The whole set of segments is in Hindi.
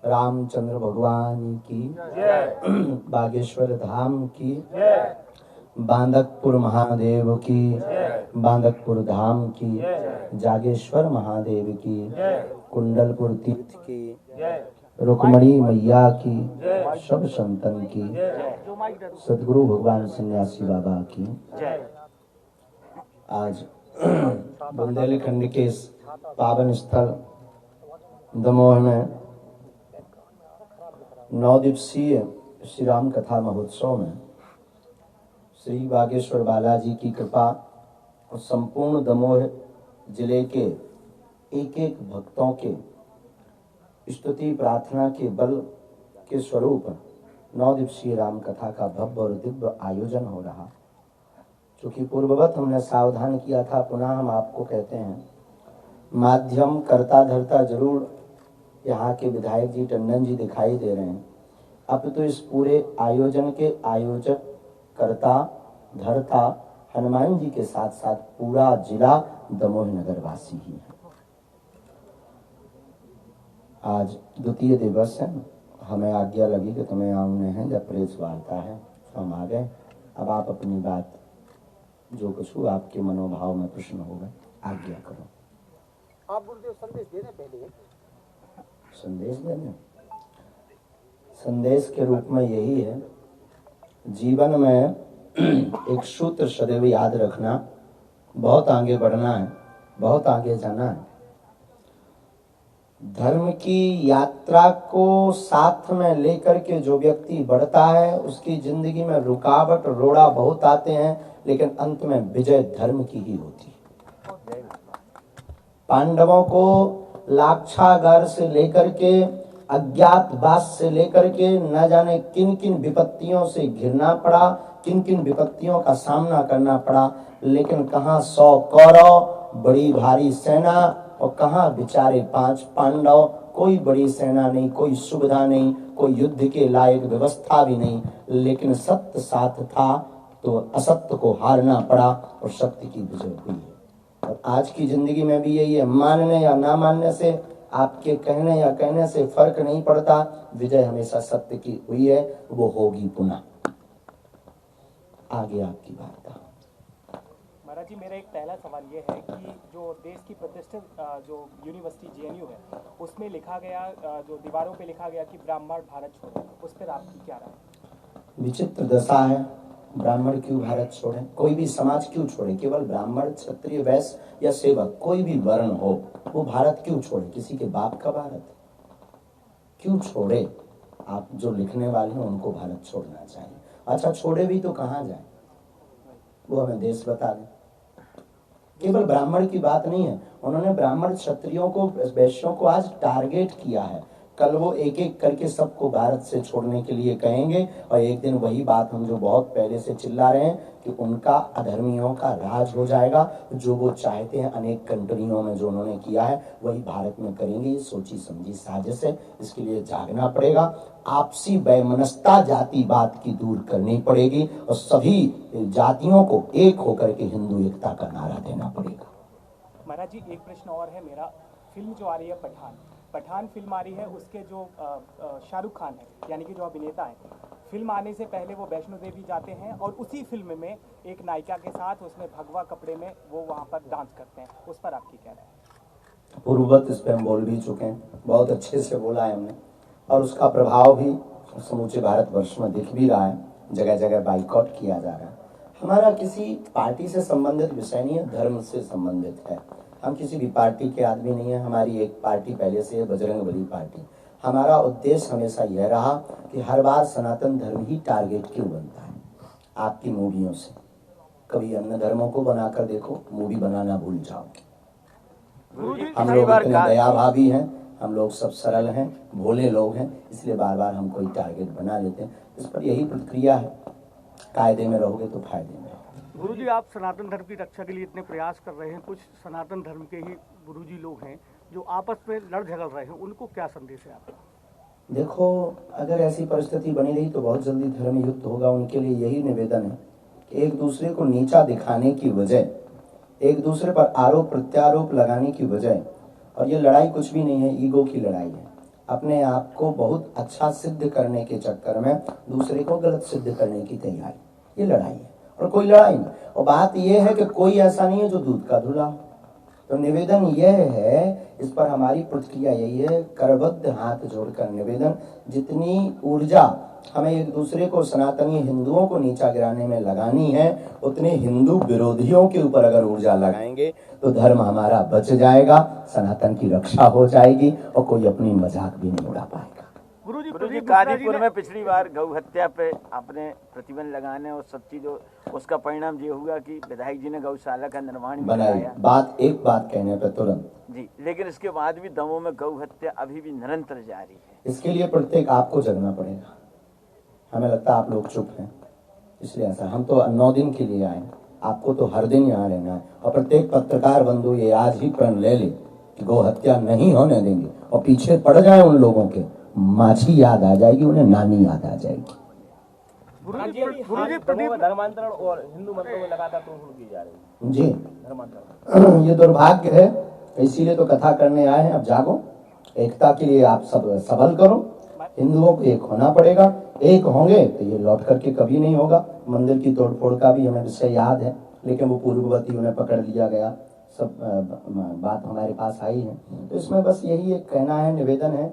रामचंद्र भगवान की बागेश्वर धाम की, बांदकपुर महादेव की, बांदकपुर धाम की, जागेश्वर महादेव की, कुंडलपुर तीर्थ की, रुक्मणी मैया की, सब संतन की, सदगुरु भगवान सन्यासी बाबा की। आज बुंदेलखंड के इस पावन स्थल दमोह में 9 दिवसीय श्री राम कथा महोत्सव में श्री बागेश्वर बालाजी की कृपा और संपूर्ण दमोह जिले के एक एक भक्तों के स्तुति प्रार्थना के बल के स्वरूप 9 दिवसीय राम कथा का भव्य और दिव्य आयोजन हो रहा। चूंकि पूर्ववत हमने सावधान किया था, पुनः हम आपको कहते हैं, माध्यम करता धरता जरूर यहाँ के विधायक जी टंडन जी दिखाई दे रहे हैं, अब तो इस पूरे आयोजन के आयोजक करता धरता हनुमान जी के साथ साथ पूरा जिला दमोह नगर वासी ही है। आज द्वितीय दिवस है, हमें आज्ञा लगी कि तुम्हें आने हैं, जब प्रेस वार्ता है तो हम आ गए। अब आप अपनी बात जो कुछ हो आपके मनोभाव में प्रश्न हो गए, आज्ञा करो। आप बोलते हो संदेश देने पहले, संदेश देने, संदेश के रूप में यही है, जीवन में एक सूत्र सदैव याद रखना, बहुत आगे बढ़ना है, बहुत आगे जाना है। धर्म की यात्रा को साथ में लेकर के जो व्यक्ति बढ़ता है उसकी जिंदगी में रुकावट रोड़ा बहुत आते हैं, लेकिन अंत में विजय धर्म की ही होती है। पांडवों को लाक्षागार से लेकर के अज्ञातवास से लेकर के न जाने किन किन विपत्तियों से घिरना पड़ा, किन किन विपत्तियों का सामना करना पड़ा, लेकिन कहां 100 कौरव बड़ी भारी सेना और कहां बेचारे 5 पांडव, कोई बड़ी सेना नहीं, कोई सुविधा नहीं, कोई युद्ध के लायक व्यवस्था भी नहीं, लेकिन सत्य साथ था तो असत्य को हारना पड़ा और सत्य की विजय हुई है। और आज की जिंदगी में भी यही है, मानने या ना मानने से, आपके कहने या कहने से फर्क नहीं पड़ता, विजय हमेशा सत्य की हुई है, वो होगी पुनः। आगे आपकी बात। महाराज जी, मेरा एक पहला सवाल ये है कि जो देश की प्रतिष्ठित जो यूनिवर्सिटी जेएनयू है उसमें लिखा गया, जो दीवारों पे लिखा गया कि ब्राह्मण भारत छोड़ो, उस पर आपकी क्या राय है? विचित्र दशा है, ब्राह्मण क्यों भारत छोड़े? कोई भी समाज क्यों छोड़े? केवल ब्राह्मण, क्षत्रिय, वैश्य या सेवक, कोई भी वर्ण हो, वो भारत क्यों छोड़े? किसी के बाप का भारत क्यों छोड़े? आप जो लिखने वाले हैं उनको भारत छोड़ना चाहिए। अच्छा, छोड़े भी तो कहाँ जाए, वो हमें देश बता दें। केवल ब्राह्मण की बात नहीं है, उन्होंने ब्राह्मण क्षत्रियों को, वैश्यों को आज टारगेट किया है। कल वो एक एक करके सबको भारत से छोड़ने के लिए कहेंगे, और एक दिन वही बात हम जो बहुत पहले से चिल्ला रहे हैं कि उनका अधर्मियों का राज हो जाएगा। जो वो चाहते हैं अनेक कंट्रियों में जो उन्होंने किया है वही भारत में करेंगे। ये सोची समझी साजिश है, इसके लिए जागना पड़ेगा। आपसी वैमनस्यता जातिवाद की दूर करनी पड़ेगी और सभी जातियों को एक होकर के हिंदू एकता का नारा देना पड़ेगा। महाराज जी, एक प्रश्न और है मेरा। फिल्म जो आ रही है पठान फिल्म आ रही है, उसके जो शाहरुख खान है यानी कि जो अभिनेता है, फिल्म आने से पहले वो वैष्णो देवी जाते हैं और उसी फिल्म में एक नायिका के साथ उसमें भगवा कपड़े में वो वहाँ पर डांस करते हैं, उस पर आपकी क्या राय है? पूर्ववत इस पर हम बोल भी चुके हैं, बहुत अच्छे से बोला है हमने, और उसका प्रभाव भी समूचे भारतवर्ष में दिख भी रहा है। जगह जगह बाइकआउट किया जा रहा है। हमारा किसी पार्टी से संबंधित विषय नहीं है, धर्म से संबंधित है। हम किसी भी पार्टी के आदमी नहीं है, हमारी एक पार्टी पहले से है, बजरंगबली पार्टी। हमारा उद्देश्य हमेशा यह रहा कि हर बार सनातन धर्म ही टारगेट क्यों बनता है आपकी मूवियों से। कभी अन्य धर्मों को बनाकर देखो, मूवी बनाना भूल जाओ। हम लोग इतने दयाभावी हैं, हम लोग सब सरल हैं, भोले लोग हैं, इसलिए बार बार हम कोई टारगेट बना लेते हैं। इस पर यही प्रतिक्रिया है, कायदे में रहोगे तो फायदे में। गुरुजी, आप सनातन धर्म की रक्षा के लिए इतने प्रयास कर रहे हैं, कुछ सनातन धर्म के ही गुरुजी लोग हैं जो आपस में लड़ झगड़ रहे हैं, उनको क्या संदेश है आपका? देखो, अगर ऐसी परिस्थिति बनी रही तो बहुत जल्दी धर्म युद्ध होगा। उनके लिए यही निवेदन है कि एक दूसरे को नीचा दिखाने की वजह, एक दूसरे पर आरोप प्रत्यारोप लगाने की वजह, और ये लड़ाई कुछ भी नहीं है, ईगो की लड़ाई है। अपने आप को बहुत अच्छा सिद्ध करने के चक्कर में दूसरे को गलत सिद्ध करने की तैयारी, ये लड़ाई है और कोई लड़ाई नहीं। और बात यह है कि कोई ऐसा नहीं है जो दूध का धुला हो। तो निवेदन यह है, इस पर हमारी प्रतिक्रिया यही है, करबद्ध हाथ जोड़कर निवेदन, जितनी ऊर्जा हमें एक दूसरे को, सनातनी हिंदुओं को नीचा गिराने में लगानी है, उतने हिंदू विरोधियों के ऊपर अगर ऊर्जा लगाएंगे तो धर्म हमारा बच जाएगा, सनातन की रक्षा हो जाएगी और कोई अपनी मजाक भी नहीं उड़ा पाएगा। गुरुजी, कादीपुर में पिछली बार गौ हत्या पे आपने प्रतिबंध लगाने और सब चीजों, उसका परिणाम ये हुआ कि विधायक जी ने गौशाला का निर्माण भी बनाई कराया। बात, एक बात कहने पे तुरंत जी, लेकिन इसके बाद भी दमोह में गौ हत्या अभी भी निरंतर जारी है। इसके लिए प्रत्येक आपको जगना पड़ेगा। हमें लगता है आप लोग चुप हैं, इसलिए ऐसा। हम तो 9 दिन के लिए आए, आपको तो हर दिन यहाँ रहना है। और प्रत्येक पत्रकार बंधु ये आज ही प्रण ले ले कि गौ हत्या नहीं होने देंगे, और पीछे पड़ जाए उन लोगों के, माझी याद आ जाएगी, उन्हें नानी याद आ जाएगी। धर्मांतरण और हिंदू मतों में लगातार तोड़फोड़ की जा रही है। जी, धर्मांतरण ये दुर्भाग्य है, इसीलिए तो कथा करने आए हैं। अब जागो, एकता के लिए आप सब सबल करो, हिंदुओं को एक होना पड़ेगा। एक होंगे तो ये लौट करके कभी नहीं होगा। मंदिर की तोड़फोड़ का भी हमें विषय याद है, लेकिन वो पूर्ववती उन्हें पकड़ लिया गया, सब बात हमारे पास आई है। तो इसमें बस यही एक कहना है, निवेदन है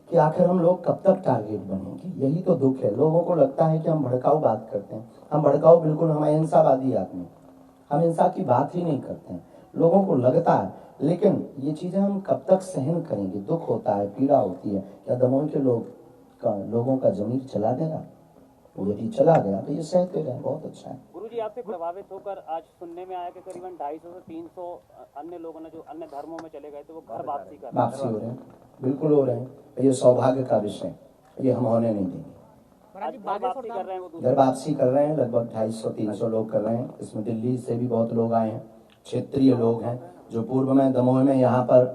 कि आखिर हम लोग कब तक टारगेट बनेंगे, यही तो दुख है। लोगों को लगता है कि हम भड़काऊ बात करते हैं, हम भड़काऊ बिल्कुल, हम अहिंसावादी आदमी, हम हिंसा की बात ही नहीं करते हैं, लोगों को लगता है। लेकिन ये चीजें हम कब तक सहन करेंगे, दुख होता है, पीड़ा होती है। क्या दमोह के लोगों का जमीर चला गया? यदि चला गया तो ये सहते रहे, बहुत अच्छा है। गुरुजी, आपसे प्रभावित होकर आज सुनने में आया कि करीबन 250 से 300 अन्य लोगों ने, जो अन्य धर्मों में चले गए थे, वो घर वापसी कर हो रहे हैं, बिल्कुल हो रहे हैं। ये सौभाग्य का विषय, ये हम होने नहीं देंगे। घर वापसी कर रहे हैं, वो घर वापसी कर रहे हैं, लगभग 250-300 लोग कर रहे हैं। इसमें दिल्ली से भी बहुत लोग आए हैं, क्षेत्रीय लोग हैं। जो पूर्व में दमोह में यहाँ पर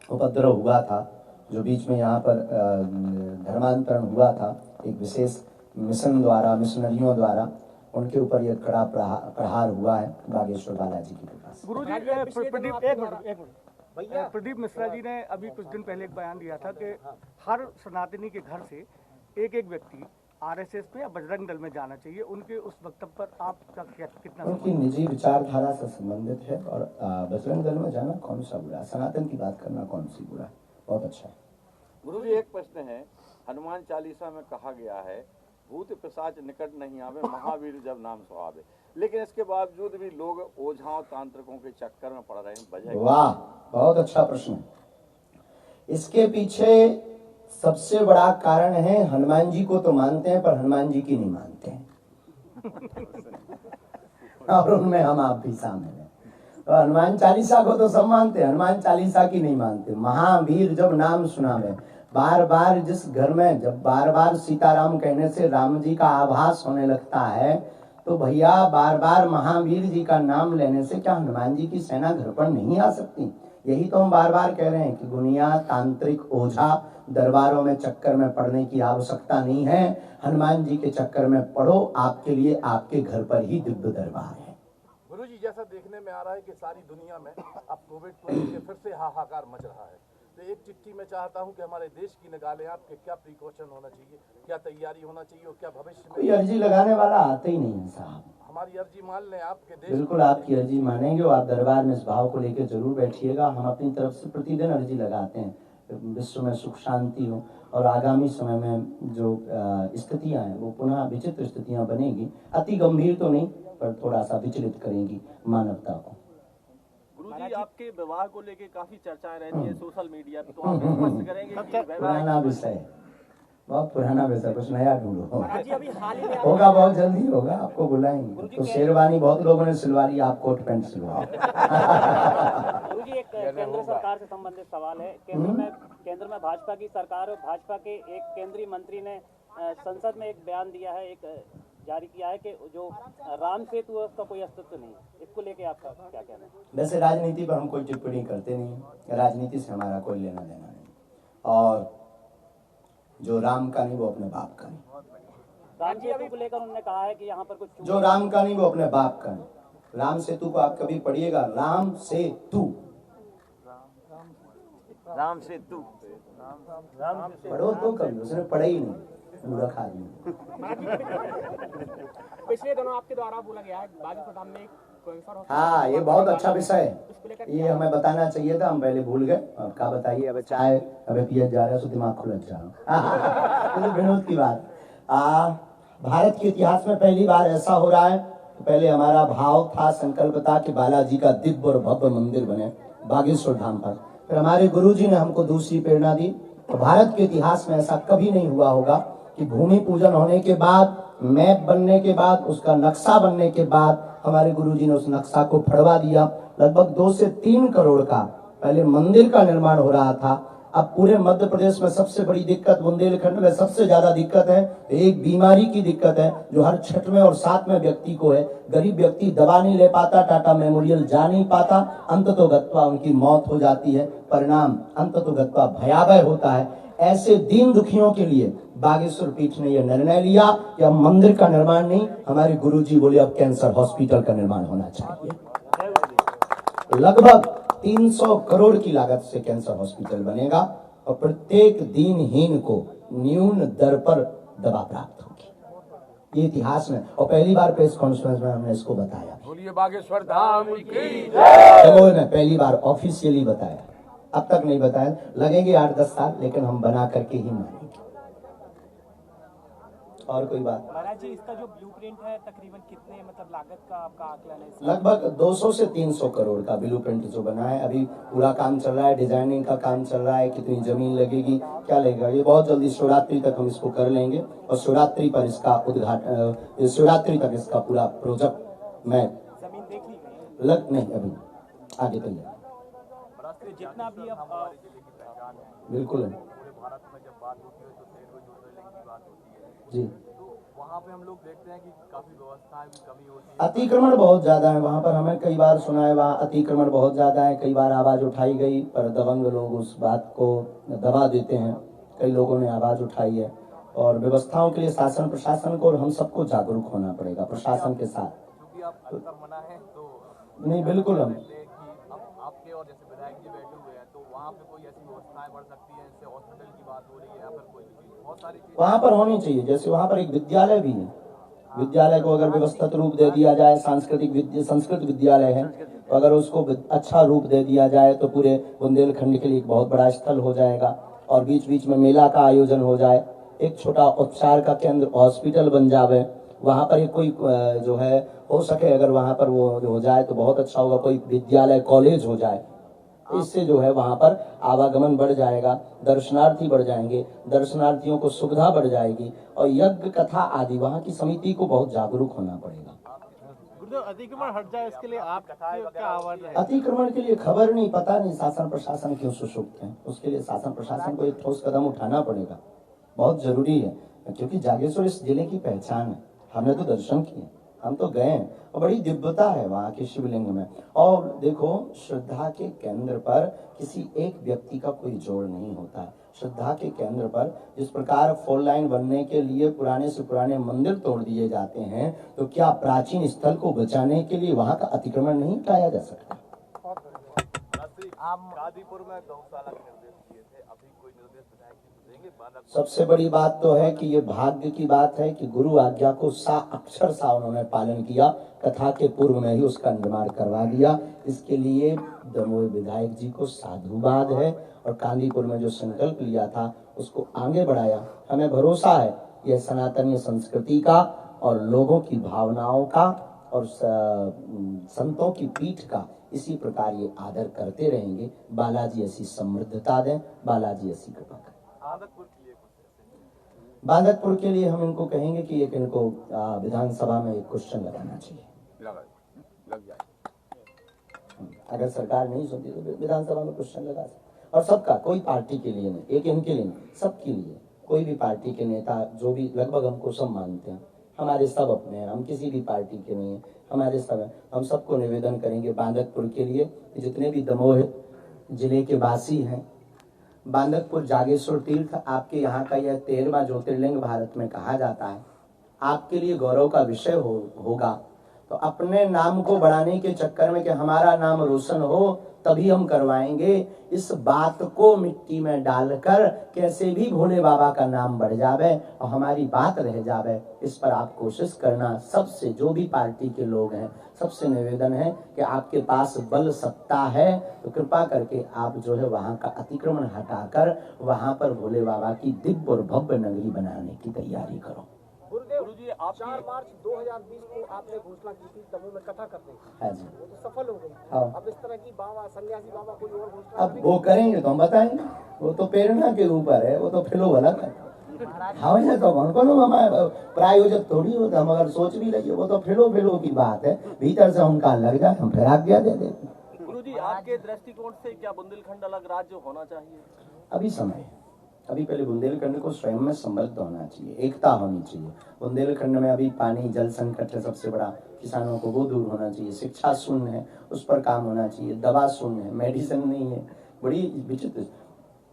उपद्रव हुआ था, जो बीच में यहाँ पर धर्मांतरण हुआ था एक विशेष मिशन द्वारा, मिशनरियों द्वारा, उनके ऊपर यह कड़ा प्रहार हुआ है बागेश्वर बालाजी की कृपा से। गुरुजी, प्रदीप मिश्रा जी ने अभी कुछ दिन पहले एक बयान दिया था कि हर सनातनी के घर से एक एक व्यक्ति आरएसएस में या बजरंग दल में जाना चाहिए। उनके उस वक्तव्य पर आपका कितना? उनकी निजी विचारधारा से संबंधित है, और बजरंग दल में जाना कौन सा बुरा, सनातन की बात करना कौन सी बुरा, बहुत अच्छा है। गुरुजी, एक प्रश्न है, हनुमान चालीसा में कहा गया है, भूत पिशाच निकट नहीं आवे, महावीर जब नाम सुहावे, लेकिन इसके बावजूद भी लोग ओझाओं तांत्रिकों के चक्कर में पड़ रहे हैं, वजह? वाह, बहुत अच्छा प्रश्न है। इसके पीछे सबसे बड़ा कारण है, हनुमान जी को तो मानते हैं पर हनुमान जी की नहीं मानते हैं और उनमें हम आप भी शामिल हैं। तो हनुमान चालीसा को तो सब मानते हैं, हनुमान चालीसा की नहीं मानते। महावीर जब नाम सुनावे, बार बार जिस घर में जब बार बार सीताराम कहने से राम जी का आभास होने लगता है, तो भैया बार बार महावीर जी का नाम लेने से क्या हनुमान जी की सेना घर पर नहीं आ सकती? यही तो हम बार बार कह रहे हैं कि दुनिया तांत्रिक ओझा दरबारों में चक्कर में पड़ने की आवश्यकता नहीं है। हनुमान जी के चक्कर में पड़ो, आपके लिए आपके घर पर ही दिव्य दरबार है। गुरुजी, जैसा देखने में आ रहा है कि सारी दुनिया में अब कोविड को लेकर फिर से हाहाकार मच रहा है, तो एक चिट्ठी में चाहता हूं कि हमारे देश की निकालें आपके, क्या प्रिकॉशन होना चाहिए, क्या तैयारी होना चाहिए, और क्या भविष्य में? कोई अर्जी लगाने वाला आता ही नहीं है साहब। हमारी अर्जी मान लें आपके देश? बिल्कुल आपकी अर्जी मानेंगे, और आप दरबार में इस भाव को लेकर जरूर बैठिएगा। हम अपनी तरफ से प्रतिदिन अर्जी लगाते हैं, विश्व में सुख शांति हो, और आगामी समय में जो स्थितियां हैं वो पुनः विचित्र स्थितियां बनेगी। अति गंभीर तो नहीं, पर थोड़ा सा विचलित करेंगी मानवता को। गुरुजी, आपके विवाह को लेके काफी चर्चाएं रहती है सोशल मीडिया पे, तो आप स्पष्ट करेंगे कि पुराना विषय, बहुत पुराना विषय, कुछ नया ढूंढो। होगा, बहुत जल्दी होगा, आपको बुलाएंगे। तो शेरवानी बहुत लोगों ने सिलवाई, आप कोट पैंट सिलवाओ। गुरुजी, एक केंद्र सरकार से संबंधित सवाल है। केंद्र में भाजपा की सरकार और भाजपा के एक केंद्रीय मंत्री ने संसद में एक बयान दिया है, एक जारी किया है कि जो राम सेतु है उसका कोई अस्तित्व नहीं है। इसको लेके आपका क्या कहना है? वैसे राजनीति पर हम कोई टिप्पणी करते नहीं, राजनीति से हमारा कोई लेना देना नहीं, और जो राम का नहीं वो अपने बाप का नहीं। राम सेतु को लेकर उन्होंने कहा है कि यहाँ पर कुछ जो राम का नहीं वो अपने बाप का नहीं। राम सेतु को आप कभी पढ़िएगा, राम सेतु, राम सेतु। पढ़ो तो कभी, उसने पढ़ा ही नहीं, मूर्ख आदमी। पिछले दिनों आपके द्वारा बोला गया है बागी प्रधान में हाँ, ये बहुत अच्छा विषय है, ये हमें बताना चाहिए था, हम पहले भूल गए। अब क्या बताइए, अब चाय अबे पिया जा रहा है, सो दिमाग खुल जा रहा। विनोद की बात। भारत के इतिहास में पहली बार ऐसा हो रहा है, पहले हमारा भाव था, संकल्प था कि बालाजी का दिव्य और भव्य मंदिर बने बागेश्वर धाम पर। फिर हमारे गुरुजी ने हमको दूसरी प्रेरणा दी। तो भारत के इतिहास में ऐसा कभी नहीं हुआ होगा कि भूमि पूजन होने के बाद, मैप बनने के बाद, उसका नक्शा बनने के बाद हमारे गुरुजी ने उस नक्शा को फड़वा दिया। लगभग 2 से 3 करोड़ का पहले मंदिर का निर्माण हो रहा था। अब पूरे मध्य प्रदेश में सबसे बड़ी दिक्कत, बुंदेलखंड में सबसे ज्यादा दिक्कत है, एक बीमारी की दिक्कत है जो हर 6वें और 7वें व्यक्ति को है। गरीब व्यक्ति दवा नहीं ले पाता, टाटा मेमोरियल जा नहीं पाता, अंततोगत्वा उनकी मौत हो जाती है। परिणाम अंततोगत्वा भयावह होता है। ऐसे दीन दुखियों के लिए बागेश्वर पीठ ने यह निर्णय लिया कि अब मंदिर का निर्माण नहीं, हमारे गुरुजी बोले अब कैंसर हॉस्पिटल का निर्माण होना चाहिए। लगभग 300 करोड़ की लागत से कैंसर हॉस्पिटल बनेगा और प्रत्येक दीनहीन को न्यून दर पर दवा प्राप्त होगी। ये इतिहास में, और पहली बार प्रेस कॉन्फ्रेंस में हमने इसको बताया। बोलिए बागेश्वर धाम की जय। में पहली बार ऑफिशियली बताया, अब तक नहीं बताया। लगेंगे 8-10 साल, लेकिन हम बना करके ही मानेंगे। और कोई बात? महाराज जी, इसका जो ब्लूप्रिंट है तकरीबन कितने मतलब लागत का आपका आकलन है? लगभग 200 से 300 करोड़ का ब्लूप्रिंट जो बना है। अभी पूरा काम चल रहा है, डिजाइनिंग का काम चल रहा है, कितनी जमीन लगेगी, क्या लगेगा, ये बहुत जल्दी शिवरात्रि तक हम इसको कर लेंगे और शिवरात्रि पर इसका उद्घाटन, शिवरात्रि तक इसका पूरा प्रोजेक्ट मैं जमीन देख ली गई लग नहीं, अभी आगे तैयार जितना भी अब बिल्कुल है जी। वहाँ पे हम लोग देखते हैं कि काफी व्यवस्थाएं की कमी होती है, अतिक्रमण बहुत ज्यादा है वहाँ पर। हमें कई बार सुना है वहाँ अतिक्रमण बहुत ज्यादा है, कई बार आवाज उठाई गई, पर दबंग लोग उस बात को दबा देते हैं। कई लोगों ने आवाज उठाई है और व्यवस्थाओं के लिए शासन प्रशासन को और हम सबको जागरूक होना पड़ेगा प्रशासन के साथ। क्योंकि आप अंतर मना है तो नहीं, बिल्कुल हम आपके और जैसे विधायक जी बैठे हुए हैं तो वहाँ पे कोई ऐसी व्यवस्थाएं बढ़ सकती है, जैसे हॉस्पिटल की बात हो रही है या फिर कोई बहुत सारी चीजें वहाँ पर होनी चाहिए। जैसे वहाँ पर एक विद्यालय भी है, विद्यालय को अगर व्यवस्थित रूप दे दिया जाए, संस्कृत विद्यालय है, तो अगर उसको अच्छा रूप दे दिया जाए तो पूरे बुंदेलखंड के लिए एक बहुत बड़ा स्थल हो जाएगा। और बीच बीच में मेला का आयोजन हो जाए, एक छोटा उपचार का केंद्र हॉस्पिटल बन जावे, वहाँ पर एक कोई जो है हो सके, अगर वहाँ पर वो हो जाए तो बहुत अच्छा होगा। कोई विद्यालय कॉलेज हो जाए, इससे जो है वहाँ पर आवागमन बढ़ जाएगा, दर्शनार्थी बढ़ जाएंगे, दर्शनार्थियों को सुविधा बढ़ जाएगी। और यज्ञ कथा आदि वहाँ की समिति को बहुत जागरूक होना पड़ेगा। अतिक्रमण हट जाए, इसके लिए आप क्या आह्वान है? अतिक्रमण के लिए खबर नहीं, पता नहीं शासन प्रशासन क्यों सुषुप्त है, उसके लिए शासन प्रशासन को एक ठोस कदम उठाना पड़ेगा, बहुत जरूरी है। क्योंकि जागेश्वर इस जिले की पहचान है, हमने तो दर्शन किए, हम तो गए हैं और बड़ी दिव्यता है वहाँ के शिवलिंग में। और देखो, श्रद्धा के केंद्र पर किसी एक व्यक्ति का कोई जोड़ नहीं होता है। श्रद्धा के केंद्र पर जिस प्रकार 4 लाइन बनने के लिए पुराने से पुराने मंदिर तोड़ दिए जाते हैं, तो क्या प्राचीन स्थल को बचाने के लिए वहाँ का अतिक्रमण नहीं हटाया जा सकता? आप गाजीपुर में गौशाला के निर्देश दिए थे, अभी कोई निर्देश विधायक जी देंगे? सबसे बड़ी बात तो है कि ये भाग्य की बात है कि गुरु आज्ञा को अक्षर सा उन्होंने पालन किया, कथा के पूर्व में ही उसका निर्माण करवा दिया। इसके लिए दमोह विधायक जी को साधुवाद है और कांदीपुर में जो संकल्प लिया था उसको आगे बढ़ाया। हमें भरोसा है यह सनातनीय संस्कृति का और लोगों की भावनाओं का और संतों की पीठ का इसी प्रकार ये आदर करते रहेंगे। बालाजी ऐसी समृद्धता दें, बालाजी ऐसी कृपा करें। बांदकपुर के लिए हम इनको कहेंगे कि एक इनको विधानसभा में एक क्वेश्चन लगाना चाहिए, लग जाए। अगर सरकार नहीं सुनती तो विधानसभा में क्वेश्चन लगा सकते। और सबका, कोई पार्टी के लिए नहीं, एक इनके लिए नहीं, सबके लिए। कोई भी पार्टी के नेता जो भी, लगभग हमको सब मानते हैं, हमारे सब अपने हैं, हम किसी भी पार्टी के नहीं है, हमारे सब हैं। हम सबको निवेदन करेंगे बांदकपुर के लिए, जितने भी दमोह जिले के वासी हैं, बांदकपुर जागेश्वर तीर्थ आपके यहाँ का यह 13वां ज्योतिर्लिंग भारत में कहा जाता है, आपके लिए गौरव का विषय होगा। तो अपने नाम को बढ़ाने के चक्कर में कि हमारा नाम रोशन हो तभी हम करवाएंगे, इस बात को मिट्टी में डालकर कैसे भी भोले बाबा का नाम बढ़ जावे और हमारी बात रह जावे, इस पर आप कोशिश करना। सबसे जो भी पार्टी के लोग हैं सबसे निवेदन है कि आपके पास बल सत्ता है तो कृपा करके आप जो है वहां का अतिक्रमण हटाकर वहां पर भोले बाबा की दिव्य और भव्य नगरी बनाने की तैयारी करो। गुरुजी, आप 4 मार्च 2020 को आपने घोषणा की थी दमोह में कथा करने की, हाँ जी, वो तो सफल हो गई। हाँ। अब इस तरह की बाबा सन्यासी बाबा कोई और घोषणा अब वो करेंगे तो हम बताएंगे, वो तो प्रेरणा के ऊपर है, वो तो फिलो वाला कर हाँ भैया तो कौन हमारे प्रायोजक थोड़ी होता, हम अगर सोच भी लगे वो तो फिलो की बात है, भीतर से हम कान लग जाए हम फिर आज्ञा दे देते। गुरुजी, आपके दृष्टिकोण से क्या बुंदेलखंड अलग राज्य होना चाहिए? अभी समय, अभी पहले बुंदेलखंड को स्वयं में समृद्ध होना चाहिए, एकता होनी चाहिए। बुंदेलखंड में अभी पानी जल संकट है सबसे बड़ा, किसानों को वो दूर होना चाहिए। शिक्षा शून्य है, उस पर काम होना चाहिए। दवा शून्य है, मेडिसिन नहीं है, बड़ी विचित्र,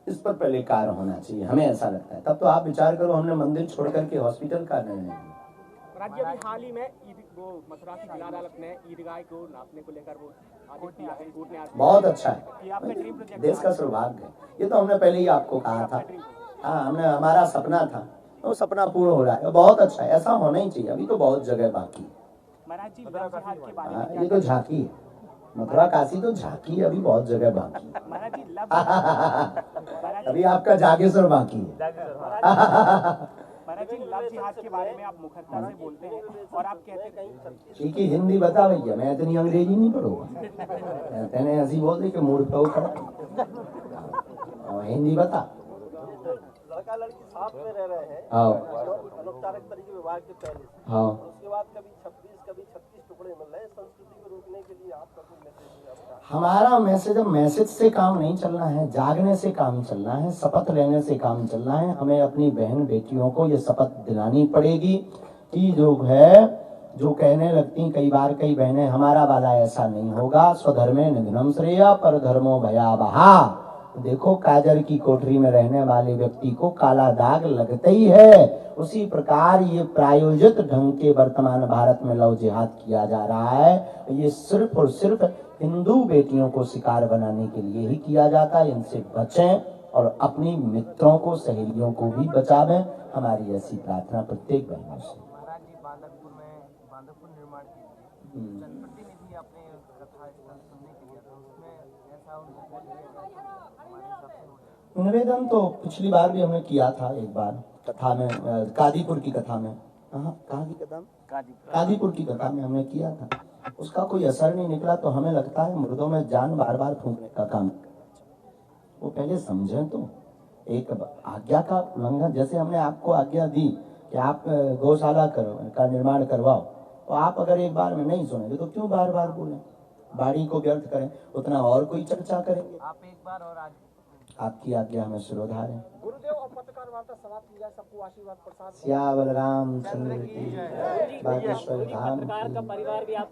इस पर पहले कार्य होना चाहिए, हमें ऐसा लगता है। तब तो आप विचार करो, हमने मंदिर छोड़ करके हॉस्पिटल का निर्णय लिया। राज्य अभी हाल ही में वो मथुरा की जिला अदालत ने ईदगाह को नापने को लेकर वो आदेश दिया है, कोर्ट ने आदेश बहुत अच्छा है, ये आपका ड्रीम प्रोजेक्ट देश का सौभाग्य है। ये तो हमने पहले ही आपको कहा था, हाँ हमने, हमारा सपना था, वो सपना पूर्ण हो रहा है, बहुत अच्छा है, ऐसा होना ही चाहिए। अभी तो बहुत जगह बाकी है। महाराज जी, लव जिहाद के बारे में हाँ, ये तो झांकी है, मथुरा काशी तो झांकी है, अभी बहुत जगह बाकी है। महाराज जी लव अभी आपका जागेश्वर बाकी है। महाराज जी, लव जिहाद के बारे में आप मुखरता से बोलते हैं और आप कहते हैं ठीक है, हिंदी बता भैया, मैं इतनी अंग्रेजी नहीं पढ़ूंगा, तेने ऐसी बोल दी कि मूड पे खड़ा, हिंदी बता। लड़का लड़की साथ में रह रहे हैं, हाँ अनौपचारिक तरीके विवाह के पहले से, हाँ, उसके बाद कभी 26 कभी 36 टुकड़े मिल रहे हैं, संस्कृति को रोकने के लिए आपका कोई मैसेज है आपका? हमारा मैसेज, अब मैसेज से काम नहीं चलना है, जागने से काम चलना है, शपथ लेने से काम चलना है। हमें अपनी बहन बेटियों को ये शपथ दिलानी पड़ेगी कि जो है, जो कहने लगती कई बार कई बहनें, हमारा वाला ऐसा नहीं होगा, स्वधर्मे निधनम श्रेया पर धर्मो भयावहा। देखो, काजर की कोठरी में रहने वाले व्यक्ति को काला दाग लगता ही है, उसी प्रकार ये प्रायोजित ढंग के वर्तमान भारत में लव जिहाद किया जा रहा है। ये सिर्फ और सिर्फ हिंदू बेटियों को शिकार बनाने के लिए ही किया जाता है। इनसे बचें और अपनी मित्रों को, सहेलियों को भी बचावें, हमारी ऐसी प्रार्थना प्रत्येक बहनों से। महाराज जी, बांदकपुर निर्माण की जनप्रतिनिधि अपने कथा सुनने के लिए, तो उसमें ऐसा उनको बोल दिया हमारे हिसाब से निवेदन तो पिछली बार भी हमने किया था, एक बार कथा में, कादीपुर की कथा में, कहाँ की कथा में, कादीपुर की कथा में हमने किया था। उसका कोई असर नहीं निकला, तो हमें लगता है मुर्दों में जान बार बार फूंकने का काम। वो पहले समझें तो, एक आज्ञा का उल्लंघन, जैसे हमने आपको आज्ञा दी कि आप गौशाला का निर्माण करवाओ, तो आप अगर एक बार में नहीं सुनेंगे तो क्यों बार बार बोलें, बाड़ी को व्यर्थ करें, उतना और कोई चर्चा करेंगे। आप एक बार और आज आपकी आज्ञा हमें शिरोधार्य है। गुरुदेव, और पत्रकार वार्ता समाप्त की जाए, सबको आशीर्वाद प्रसाद। सिया बलराम चंद्र की, बागेश्वर धाम पत्रकार का की। परिवार भी आप